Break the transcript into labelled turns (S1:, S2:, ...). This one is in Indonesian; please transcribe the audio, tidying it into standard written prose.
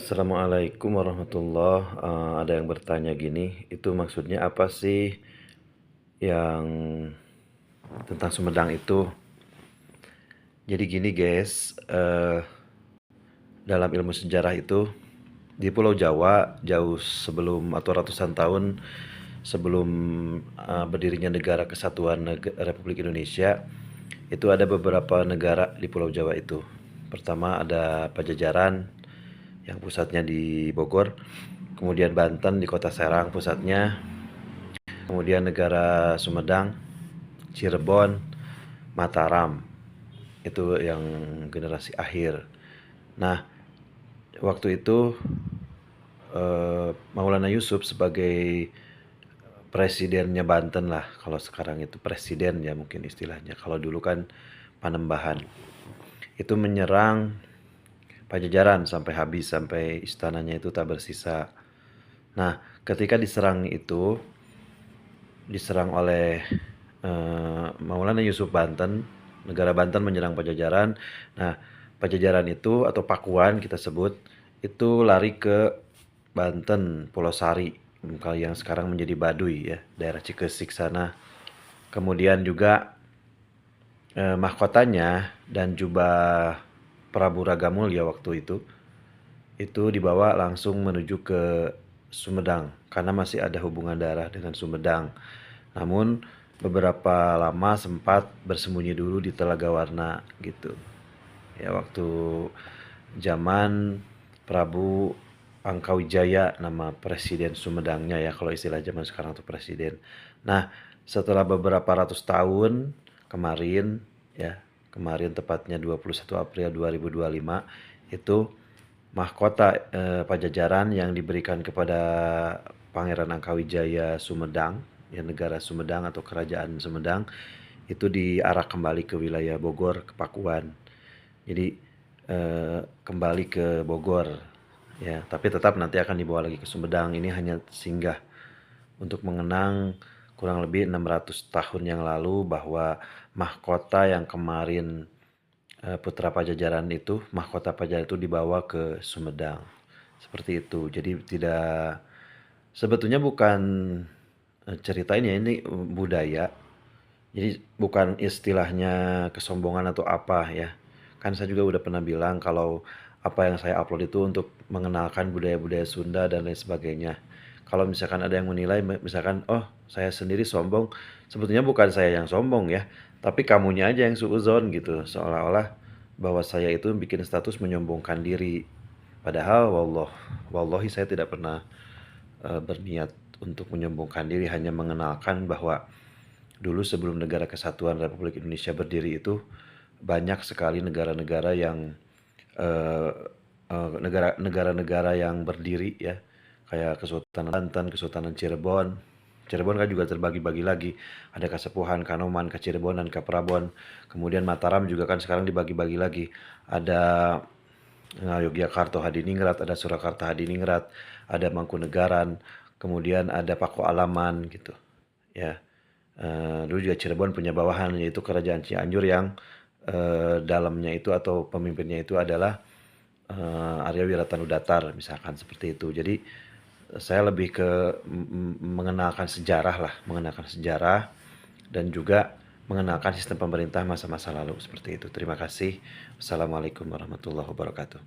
S1: Assalamualaikum warahmatullah. Ada yang bertanya gini, itu maksudnya apa sih yang tentang Sumedang itu? Jadi gini guys, dalam ilmu sejarah itu di Pulau Jawa jauh sebelum atau ratusan tahun sebelum berdirinya Negara Kesatuan Republik Indonesia, itu ada beberapa negara di Pulau Jawa itu. Pertama ada Pajajaran yang pusatnya di Bogor, kemudian Banten di Kota Serang pusatnya, kemudian negara Sumedang, Cirebon, Mataram. Itu yang generasi akhir. Nah, waktu itu Maulana Yusuf sebagai presidennya Banten lah. Kalau sekarang itu presiden ya mungkin istilahnya. Kalau dulu kan Panembahan. Itu menyerang Pajajaran sampai habis, sampai istananya itu tak bersisa. Nah, ketika diserang oleh Maulana Yusuf Banten, negara Banten menyerang Pajajaran. Nah, Pajajaran itu atau Pakuan kita sebut itu lari ke Banten, Pulau Sari, kalau yang sekarang menjadi Baduy ya, daerah Cikesik sana. Kemudian juga mahkotanya dan jubah Prabu Ragamulya waktu itu dibawa langsung menuju ke Sumedang karena masih ada hubungan darah dengan Sumedang. Namun beberapa lama sempat bersembunyi dulu di Telaga Warna gitu. Ya waktu zaman Prabu Angkawijaya, nama presiden Sumedangnya ya kalau istilah zaman sekarang tuh presiden. Nah, setelah beberapa ratus tahun kemarin ya, kemarin tepatnya 21 April 2025 itu mahkota Pajajaran yang diberikan kepada Pangeran Angkawijaya Sumedang, ya negara Sumedang atau kerajaan Sumedang itu diarak kembali ke wilayah Bogor, ke Pakuan. Jadi kembali ke Bogor ya, tapi tetap nanti akan dibawa lagi ke Sumedang. Ini hanya singgah untuk mengenang kurang lebih 600 tahun yang lalu bahwa mahkota yang kemarin putra Pajajaran itu, mahkota Pajajaran itu dibawa ke Sumedang. Seperti itu. Jadi tidak, sebetulnya bukan cerita ini budaya. Jadi bukan istilahnya kesombongan atau apa ya. Kan saya juga udah pernah bilang kalau apa yang saya upload itu untuk mengenalkan budaya-budaya Sunda dan lain sebagainya. Kalau misalkan ada yang menilai, misalkan, oh saya sendiri sombong, sebetulnya bukan saya yang sombong ya, tapi kamunya aja yang suuzon gitu, seolah-olah bahwa saya itu bikin status menyombongkan diri. Padahal wallahi saya tidak pernah berniat untuk menyombongkan diri, hanya mengenalkan bahwa dulu sebelum Negara Kesatuan Republik Indonesia berdiri itu banyak sekali negara-negara yang eh, negara-negara yang berdiri ya, kayak Kesultanan Banten, Kesultanan Cirebon. Cirebon kan juga terbagi-bagi lagi. Ada Kasepuhan, Kanoman, Kacirebonan, Kaprabon. Kemudian Mataram juga kan sekarang dibagi-bagi lagi. Ada Yogyakarta Hadiningrat, ada Surakarta Hadiningrat, ada Mangkunegaran, kemudian ada Pako Alaman gitu. Ya. Dulu juga Cirebon punya bawahan yaitu Kerajaan Cianjur yang dalamnya itu atau pemimpinnya itu adalah Arya Wiratanudatar misalkan seperti itu. Jadi saya lebih ke mengenalkan sejarah lah, mengenalkan sejarah dan juga mengenalkan sistem pemerintah masa-masa lalu seperti itu. Terima kasih. Wassalamualaikum warahmatullahi wabarakatuh.